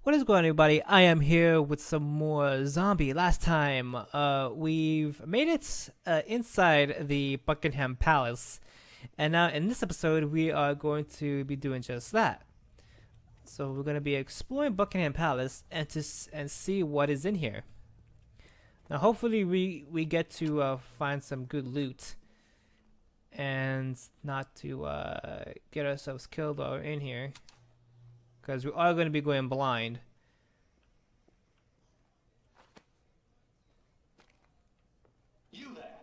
What is going on, everybody? I am here with some more zombie. Last time, we've made it inside the Buckingham Palace, and now in this episode, we are going to be doing just that. So we're going to be exploring Buckingham Palace and see what is in here. Now, hopefully, we get to find some good loot and not to get ourselves killed while we're in here, because we are going to be going blind. You there?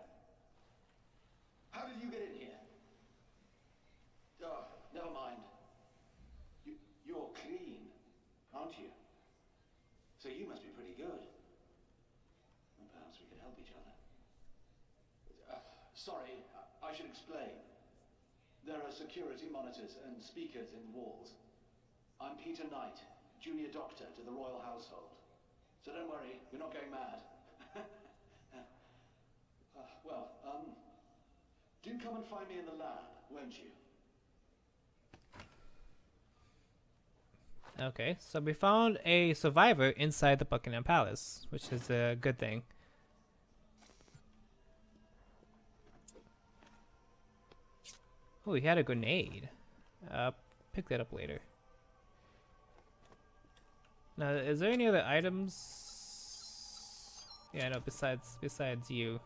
How did you get in here? Oh, never mind. You're clean, aren't you? So you must be pretty good. Well, perhaps we could help each other. Sorry, I should explain. There are security monitors and speakers in the walls. I'm Peter Knight, junior doctor to the royal household. So don't worry, you're not going mad. Do come and find me in the lab, won't you? Okay, so we found a survivor inside the Buckingham Palace, which is a good thing. Oh, he had a grenade. Pick that up later. Now, is there any other items? Yeah, no, besides you.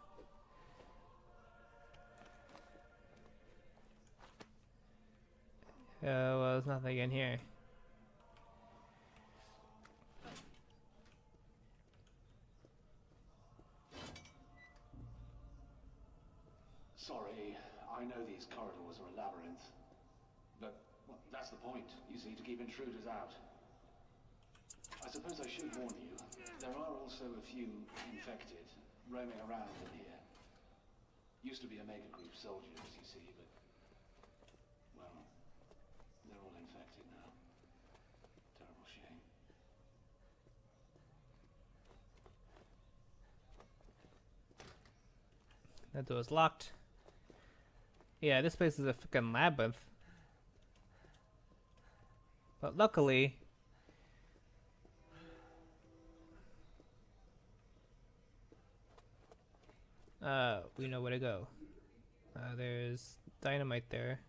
Well, there's nothing in here. Sorry, I know these corridors are a labyrinth. But well, that's the point, you see, to keep intruders out. I suppose I should warn you, there are also a few infected roaming around in here. Used to be Omega Group soldiers, you see, but, well, they're all infected now. Terrible shame. That door's locked. Yeah, this place is a freaking labyrinth. But luckily, we know where to go. There's dynamite there.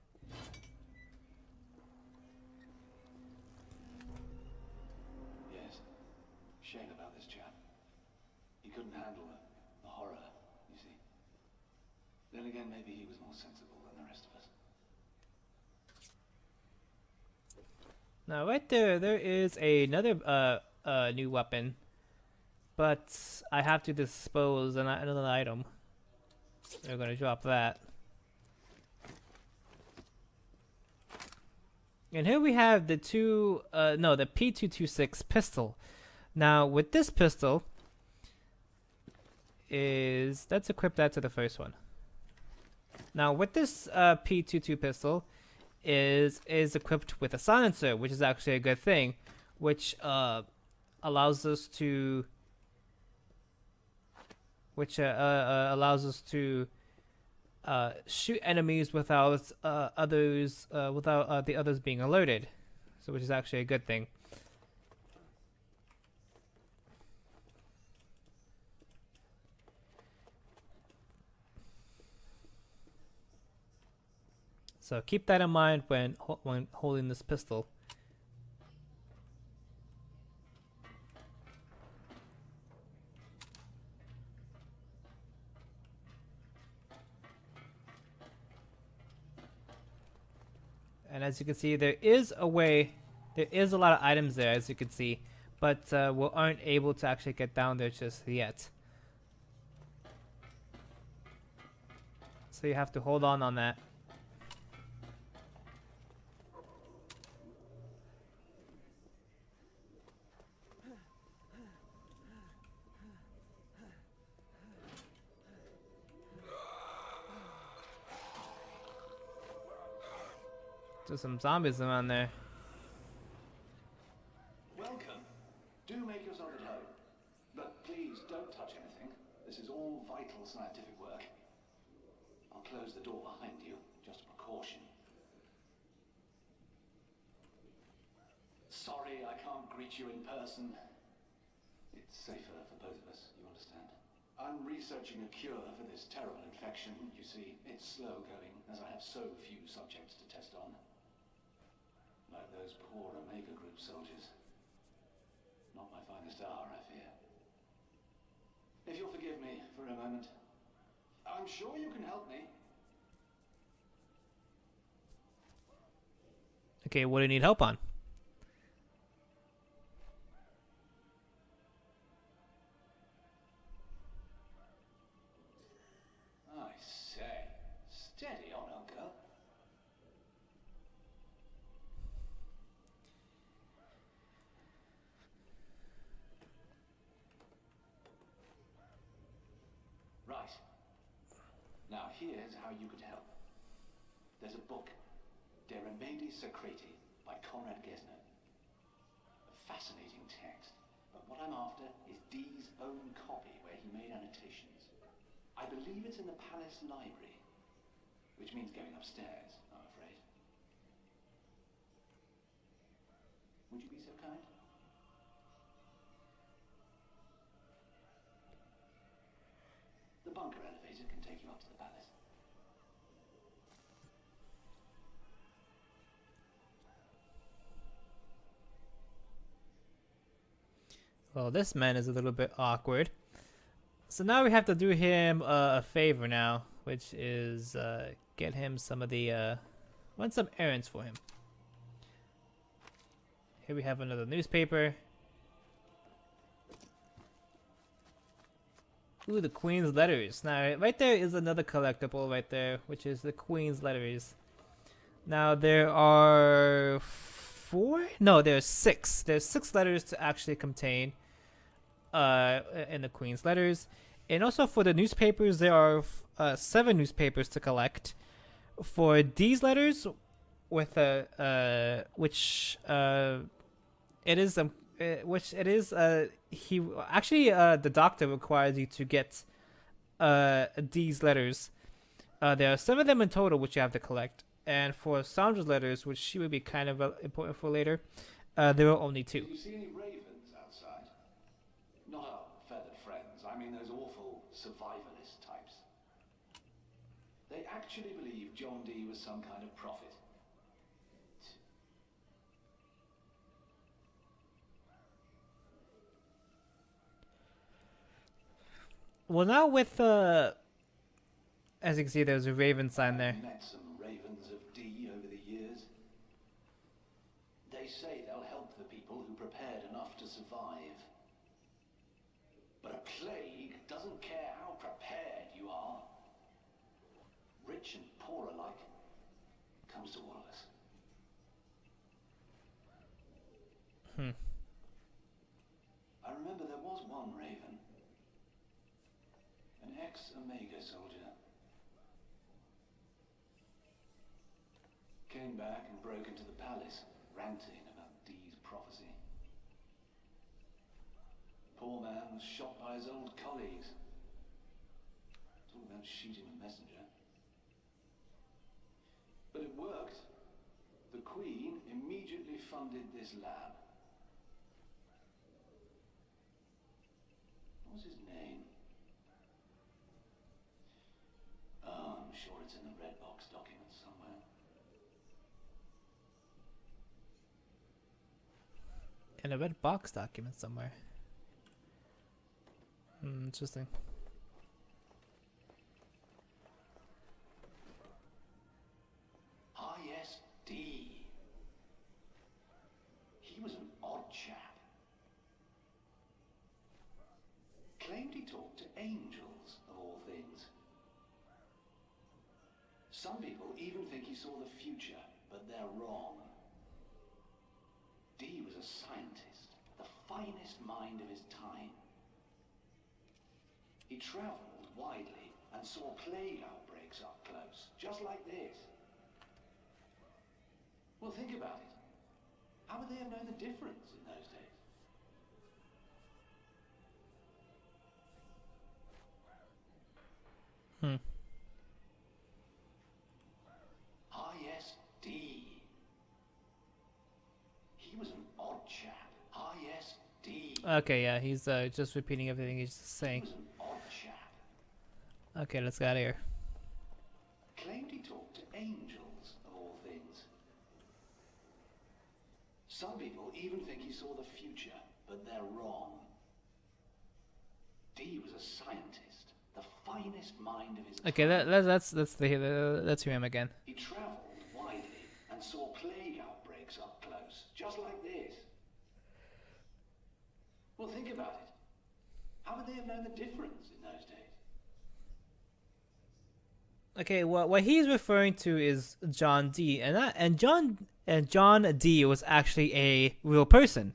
Yes. Shame about this chap. He couldn't handle the horror, you see. Then again, maybe he was more sensible than the rest of us. Now, right there is another new weapon, but I have to dispose another item. We're gonna drop that. And here we have the the P226 pistol. Now, with this pistol, let's equip that to the first one. Now, with this P22 pistol, is equipped with a silencer, which is actually a good thing, which allows us to shoot enemies without the others being alerted, so which is actually a good thing. So keep that in mind when holding this pistol. And as you can see, there is a lot of items there, as you can see, but we aren't able to actually get down there just yet. So you have to hold on that. There's some zombies around there. Welcome. Do make yourself at home. But please don't touch anything. This is all vital scientific work. I'll close the door behind you, just a precaution. sorry I can't greet you in person. It's safer for both of us, you understand? I'm researching a cure for this terrible infection. You see, it's slow going, as I have so few subjects to test on. Like those poor Omega Group soldiers. Not my finest hour, I fear. If you'll forgive me for a moment, I'm sure you can help me. Okay, what do you need help on? I say, steady on, old girl. Right. Now here's how you could help. There's a book, Der Remedi Secreti, by Conrad Gesner. A fascinating text, but what I'm after is Dee's own copy where he made annotations. I believe it's in the palace library, which means going upstairs, I'm afraid. Would you be so kind? The bunker elevator can take you up to the palace. Well, this man is a little bit awkward. So now we have to do him a favor now, which is get him some of the run some errands for him. Here we have another newspaper. Ooh, the Queen's letters. Now, right there is another collectible right there, which is the Queen's letters. Now, there are 4? No, there's 6. There's 6 letters to actually contain in the Queen's letters. And also for the newspapers, there are 7 newspapers to collect. For these letters, with he actually the doctor requires you to get these letters. There are 7 of them in total which you have to collect, and for Sandra's letters, which she would be kind of important for later, there are only 2. Did you see any ravens outside? Not our feathered friends. I mean those awful survivalist types. They actually believe John Dee was some kind of prophet. Well, now with as you can see, there's a raven sign there. I've met some ravens of Dee over the years. They say they'll help the people who prepared enough to survive. But a plague doesn't care how prepared you are. Rich and poor alike. Comes to all of us. I remember there was one raven. An ex-Omega soldier. Came back and broke into the palace, ranting about Dee's prophecy. Poor man was shot by his old colleagues. Talk about shooting a messenger. But it worked. The Queen immediately funded this lab. What was his name? Oh, I'm sure it's in the red box document somewhere. In a red box document somewhere. Interesting. Ah, yes, Dee. He was an odd chap. Claimed he talked to angels, of all things. Some people even think he saw the future, but they're wrong. Dee was a scientist, the finest mind of his time. He traveled widely and saw plague outbreaks up close, just like this. Well, think about it. How would they have known the difference in those days? Ah, yes, Dee. He was an odd Okay, yeah, he's just repeating everything he's saying. He was an odd chap. Okay, let's get out of here. Claimed he talked to angels, of all things. Some people even think he saw the future, but they're wrong. D was a scientist, the finest mind of his Okay, time. let's hear him again. He traveled widely and saw plague outbreaks up close, just like this. Well, think about it. How would they have known the difference in those days? Okay, what he's referring to is John D, and John D was actually a real person.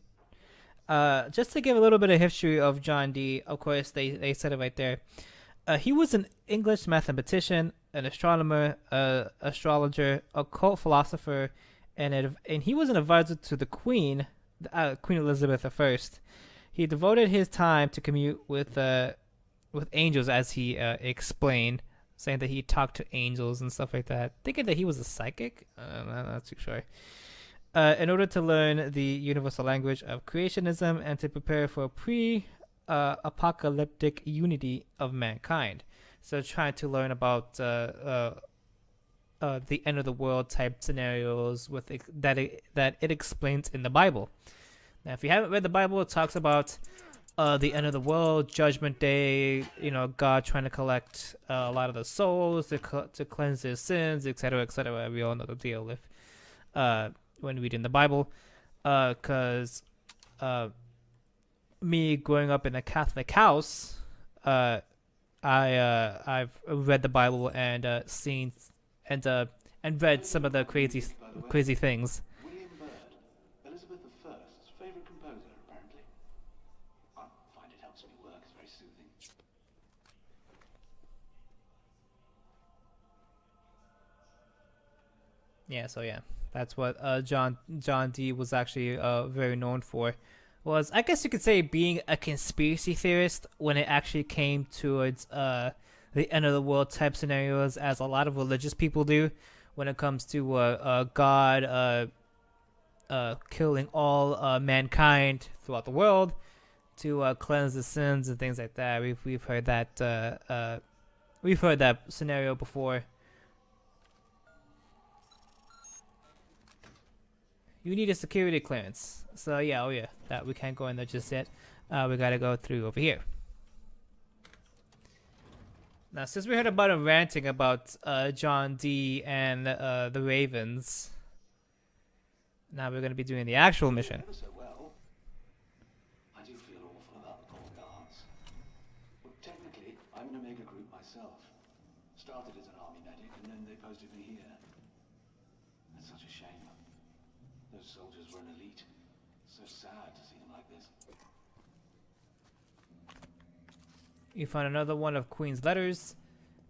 Just to give a little bit of history of John D, of course they said it right there. He was an English mathematician, an astronomer, astrologer, occult philosopher, and he was an advisor to the Queen, Queen Elizabeth I. He devoted his time to commute with angels, as he explained, saying that he talked to angels and stuff like that. Thinking that he was a psychic? I'm not too sure. In order to learn the universal language of creationism and to prepare for apocalyptic unity of mankind. So trying to learn about the end of the world type scenarios that it explains in the Bible. Now, if you haven't read the Bible, it talks about the end of the world, Judgment Day. God trying to collect a lot of the souls to cleanse their sins, etc., etc. We all know the deal with when reading the Bible, because me growing up in a Catholic house, I've read the Bible and seen and read some of the crazy things. William Byrd, Elizabeth I's favorite composer, apparently. I find it helps me work. It's very soothing. Yeah, so yeah, that's what John D was actually very known for. Was, I guess you could say, being a conspiracy theorist when it actually came towards the end of the world type scenarios, as a lot of religious people do when it comes to God killing all mankind throughout the world to cleanse the sins and things like that. We've heard that scenario before. You need a security clearance. So yeah, that we can't go in there just yet. We gotta go through over here. Now, since we heard about him ranting about John D and the Ravens, now we're gonna be doing the actual mission. Ever so well. I do feel awful about the poor guards. Well, technically, I'm in a mega group myself. Started as an army medic, and then they posted me here. It's such a shame. Those soldiers were an elite. So sad to see them like this. You find another one of Queen's letters.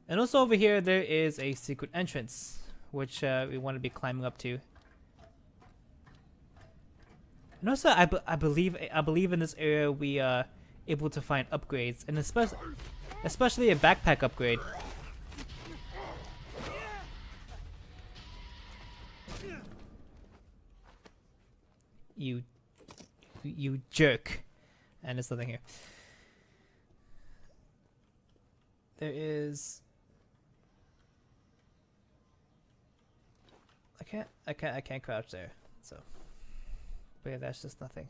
And also over here, there is a secret entrance, which we want to be climbing up to. And also, I believe in this area we are able to find upgrades, and especially a backpack upgrade. You jerk. And there's nothing here. There is. I can't crouch there. So, but yeah, that's just nothing.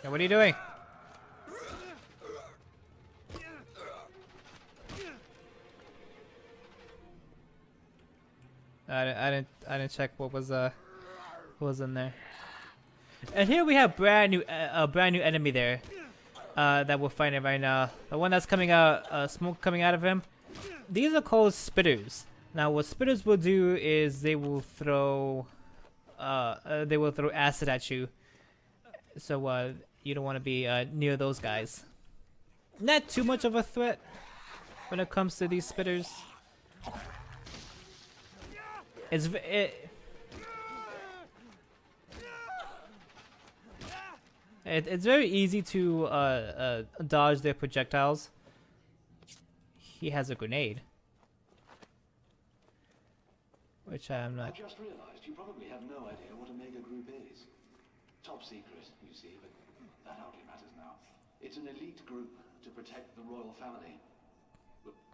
Yeah, what are you doing? I didn't check what was in there. And here we have a brand new enemy there that we're fighting right now. The one that's coming out, smoke coming out of him. These are called spitters. Now, what spitters will do is they will throw acid at you. So you don't want to be near those guys. Not too much of a threat when it comes to these spitters. It's very easy to dodge their projectiles. He has a grenade. which I'm I not. just realized you probably have no idea what a mega group is. Top secret, you see, but that hardly matters now. It's an elite group to protect the royal family.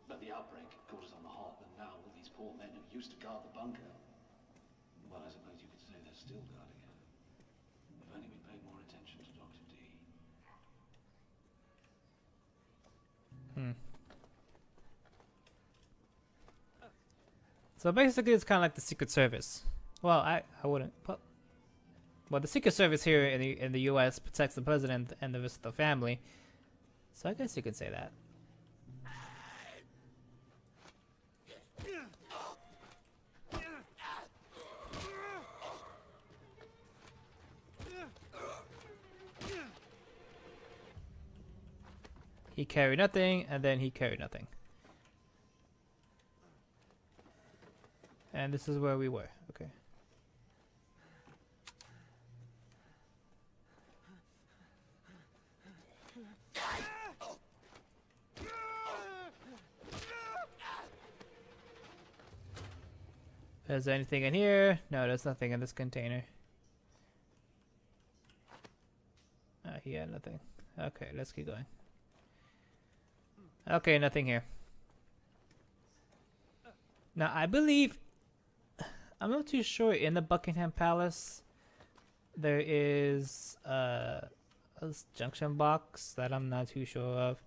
But the outbreak caught us on the hop, and now all these poor men who used to guard the bunker, well, I suppose you could say they're still guarding it. If only we paid more attention to Dr. D. So basically, it's kind of like the Secret Service. Well, I wouldn't. Well, the Secret Service here in the U.S. protects the president and the rest of the family. So I guess you could say that. He carried nothing, and then he carried nothing. And this is where we were. Okay. Is there anything in here? No, there's nothing in this container. He had nothing. Okay, let's keep going. Okay, nothing here. Now, I believe... I'm not too sure, in the Buckingham Palace, there is a junction box that I'm not too sure of.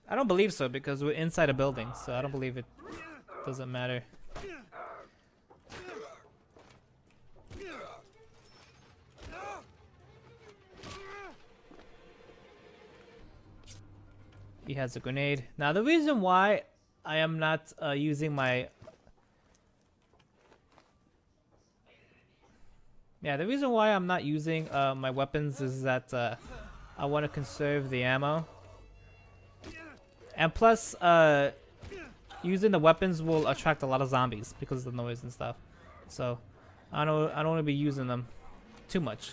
I don't believe so, because we're inside a building, so I don't believe it doesn't matter. He has a grenade. Now, the reason why I am not using my... Yeah, the reason why I'm not using my weapons is that I want to conserve the ammo. And plus, using the weapons will attract a lot of zombies because of the noise and stuff. So, I don't want to be using them too much.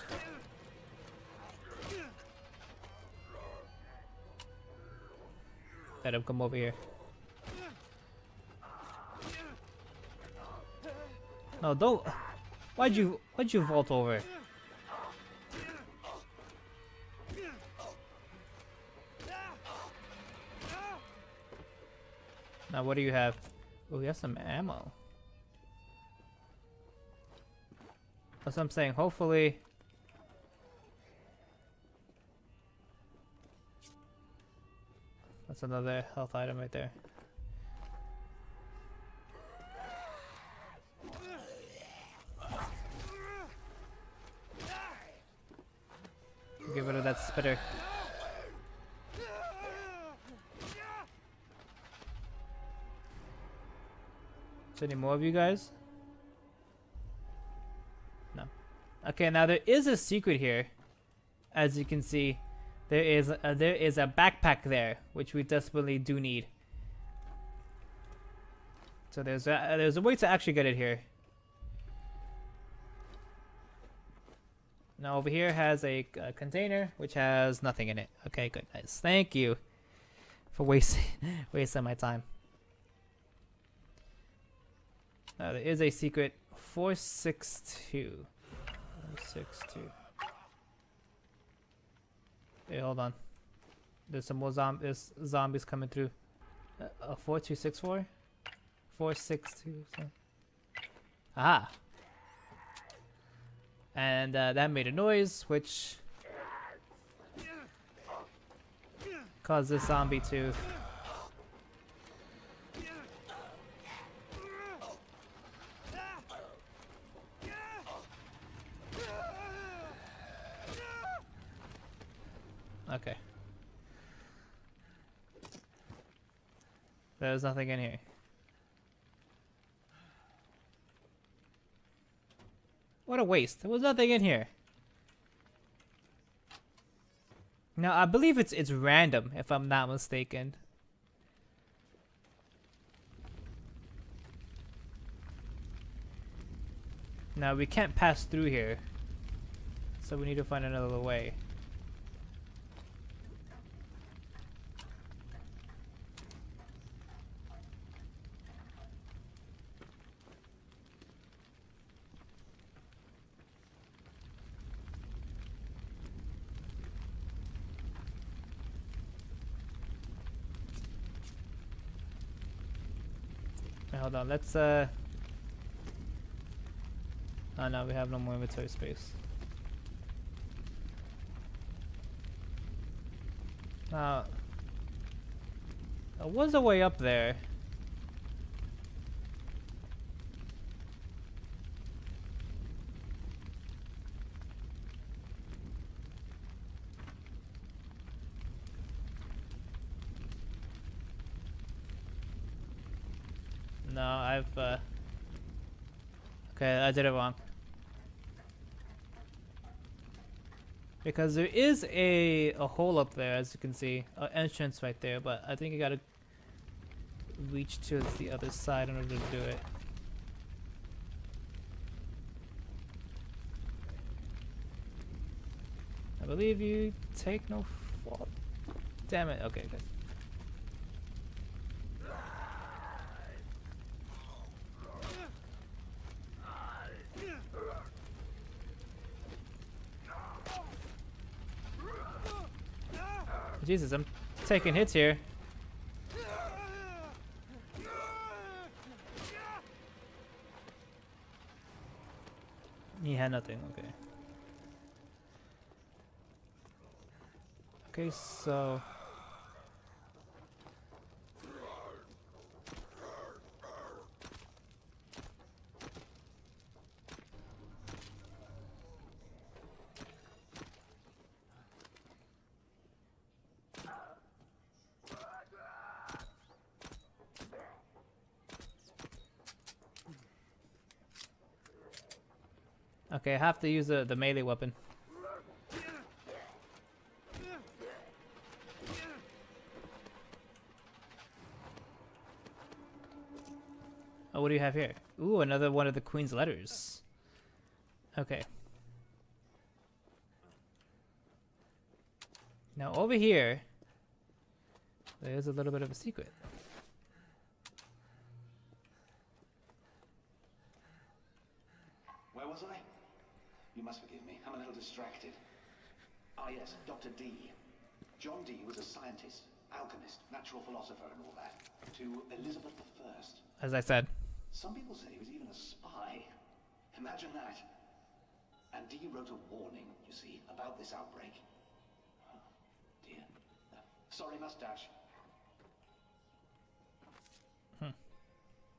Let him come over here. No, don't. Why'd you vault over? Now, what do you have? Oh, we have some ammo. That's what I'm saying. Hopefully. That's another health item right there. Get rid of that spitter. Is there any more of you guys? No. Okay, now there is a secret here. As you can see, there is a backpack there, which we desperately do need. So there's a way to actually get it here. Now over here has a container which has nothing in it. Okay, good, nice. Thank you for wasting my time. There is a secret 462. 462. Hey, hold on. There's some more zombies coming through. 4264? 462. So. Aha! And that made a noise, which caused this zombie to... Okay. There's nothing in here. What a waste. There was nothing in here. Now, I believe it's random, if I'm not mistaken. Now, we can't pass through here. So we need to find another way. hold on. Let's oh no, we have no more inventory space. There was a way up there. No, okay, I did it wrong. Because there is a hole up there, as you can see, an entrance right there, but I think you gotta reach to the other side in order to do it. I believe you take no fault. Damn it, okay, good. Jesus, I'm taking hits here. He had nothing, okay. Okay, so... Okay, I have to use the melee weapon. Oh, what do you have here? Ooh, another one of the Queen's letters. Okay. Now over here, there's a little bit of a secret. Where was I? You must forgive me. I'm a little distracted. Ah, yes, Dr. D. John D was a scientist, alchemist, natural philosopher, and all that. To Elizabeth I. As I said. Some people say he was even a spy. Imagine that. And D wrote a warning, you see, about this outbreak. Oh, dear. Sorry, mustache.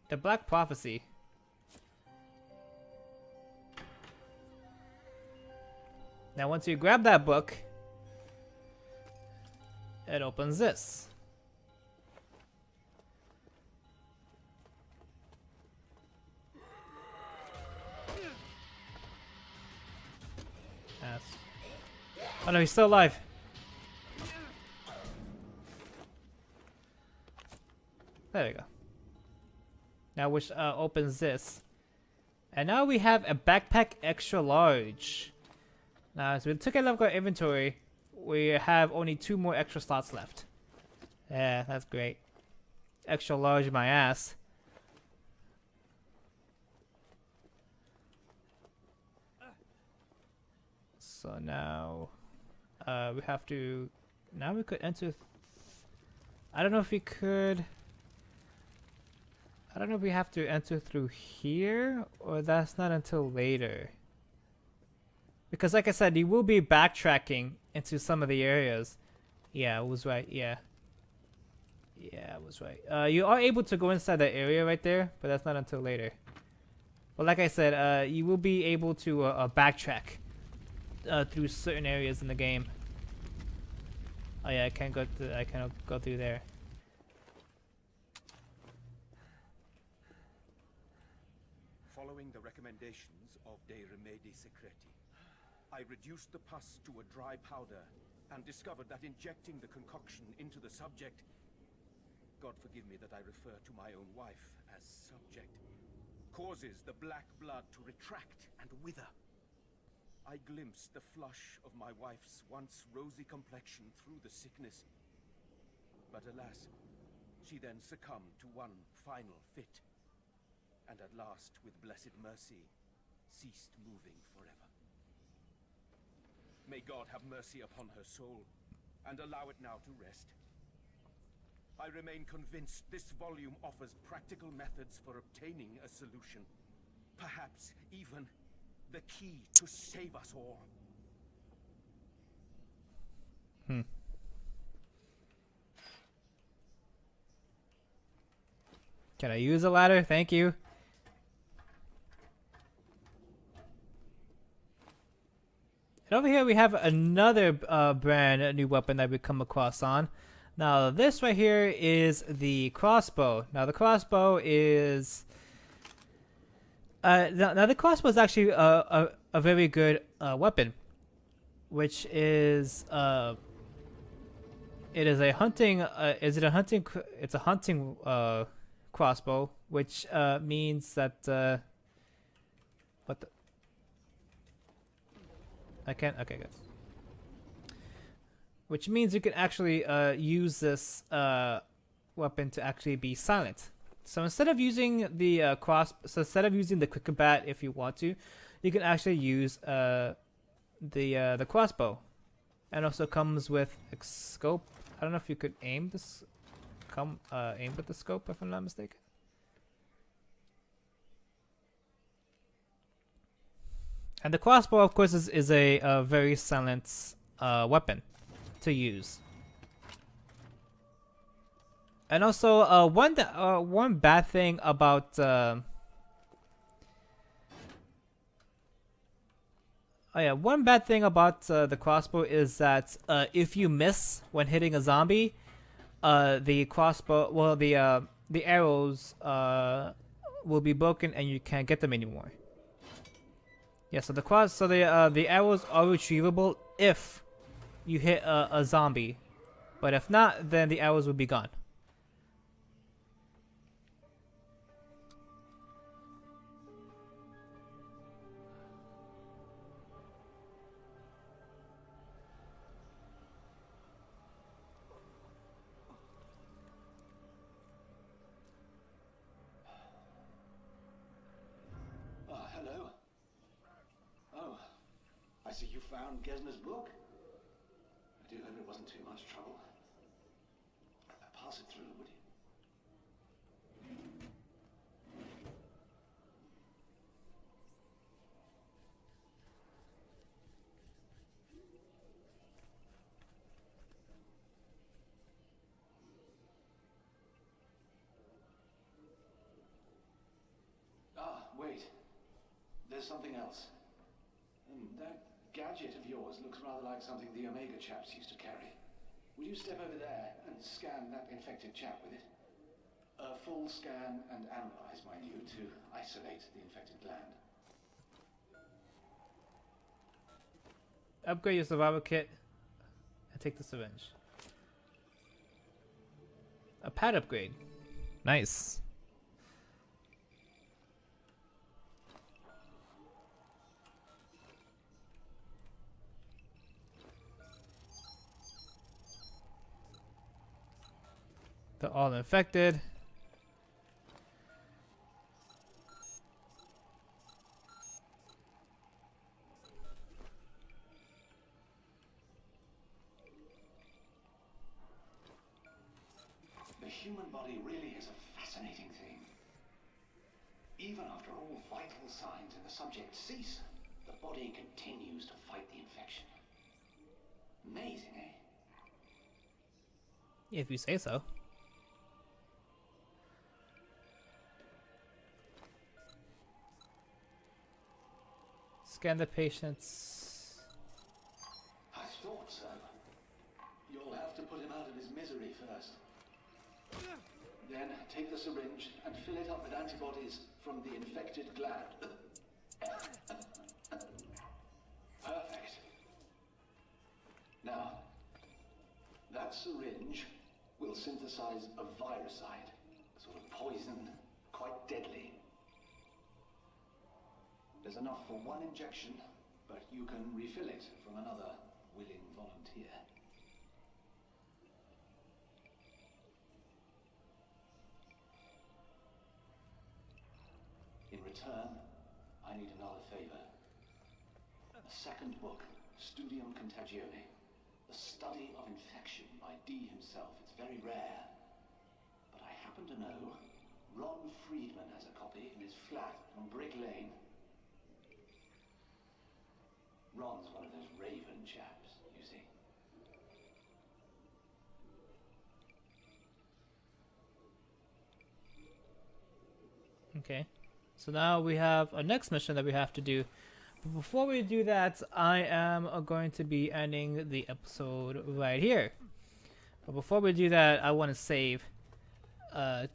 The Black Prophecy. Now once you grab that book, it opens this. Yes. Oh no, he's still alive. There we go. Now which opens this. And now we have a backpack extra large. Now, as we took a look at our inventory, we have only 2 more extra slots left. Yeah, that's great. Extra large my ass. So now, we have to... Now we could enter... I don't know if we could... I don't know if we have to enter through here, or that's not until later. Because like I said, you will be backtracking into some of the areas. Yeah, I was right, yeah. Yeah, I was right. You are able to go inside that area right there, but that's not until later. But like I said, you will be able to backtrack through certain areas in the game. Oh yeah, I can't go through there. Following the recommendations of De Remedi Secreti, I reduced the pus to a dry powder and discovered that injecting the concoction into the subject, God forgive me that I refer to my own wife as subject, causes the black blood to retract and wither. I glimpsed the flush of my wife's once rosy complexion through the sickness. But alas, she then succumbed to one final fit, and at last, with blessed mercy, ceased moving forever. May God have mercy upon her soul, and allow it now to rest. I remain convinced this volume offers practical methods for obtaining a solution. Perhaps even the key to save us all. Can I use a ladder? Thank you. And over here we have another brand new weapon that we come across on. Now this right here is the crossbow. Now the crossbow is now the crossbow is actually a very good weapon, which is it is a hunting is it a hunting it's a hunting crossbow, which means that what the I can't. Okay, good. Which means you can actually use this weapon to actually be silent. So instead of using the instead of using the quick combat, if you want to, you can actually use the crossbow, and also comes with a scope. I don't know if you could aim this, aim with the scope, if I'm not mistaken. And the crossbow, of course, is a very silent weapon to use. And also, one bad thing about one bad thing about the crossbow is that if you miss when hitting a zombie, the crossbow, well, the arrows will be broken and you can't get them anymore. Yeah, so the arrows are retrievable if you hit a zombie, but if not, then the arrows will be gone. Hello. Oh, I see you found Gesner's book. I do hope it wasn't too much trouble. Pass it through, would you? Ah, wait. There's something else. That gadget of yours looks rather like something the Omega chaps used to carry. Would you step over there and scan that infected chap with it? A full scan and analyze, mind you, to isolate the infected gland. Upgrade your survival kit and take the syringe. A pad upgrade. Nice. They're all infected. The human body really is a fascinating thing. Even after all vital signs in the subject cease, the body continues to fight the infection. Amazing, eh? If you say so. Scan the patients. I thought so. You'll have to put him out of his misery first. Then take the syringe and fill it up with antibodies from the infected gland. Perfect. Now, that syringe will synthesize a viricide, a sort of poison, quite deadly. There's enough for one injection, but you can refill it from another willing volunteer. In return, I need another favor. A second book, Studium Contagione. The study of infection by D himself. It's very rare. happen to know Ron Friedman has a copy in his flat on Brick Lane? Ron's one of those Raven chaps, you see. Okay. So now we have a next mission that we have to do. But before we do that, I am going to be ending the episode right here. But before we do that, I want to save,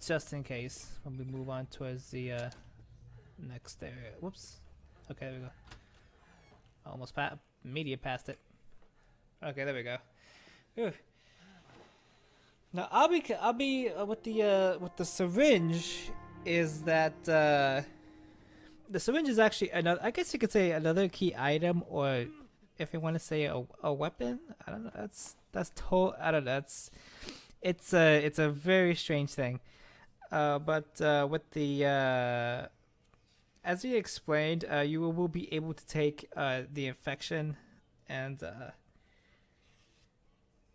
just in case when we move on towards the next area. Whoops. Okay, there we go. Almost media past it. Okay, there we go. Whew. Now I'll be with the syringe. Is that the syringe is actually another? I guess you could say another key item, or if you want to say a weapon. I don't know. I don't know. It's a very strange thing. But with the as we explained, you will be able to take the infection, and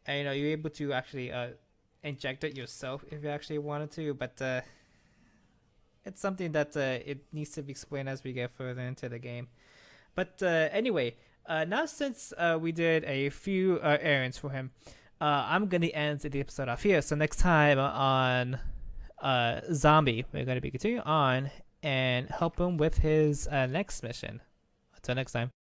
you know, you're able to actually inject it yourself if you actually wanted to. But it's something that it needs to be explained as we get further into the game. But anyway, now since we did a few errands for him, I'm gonna end the episode off here. So next time on Zombie, we're gonna be continuing on and help him with his next mission. Until next time.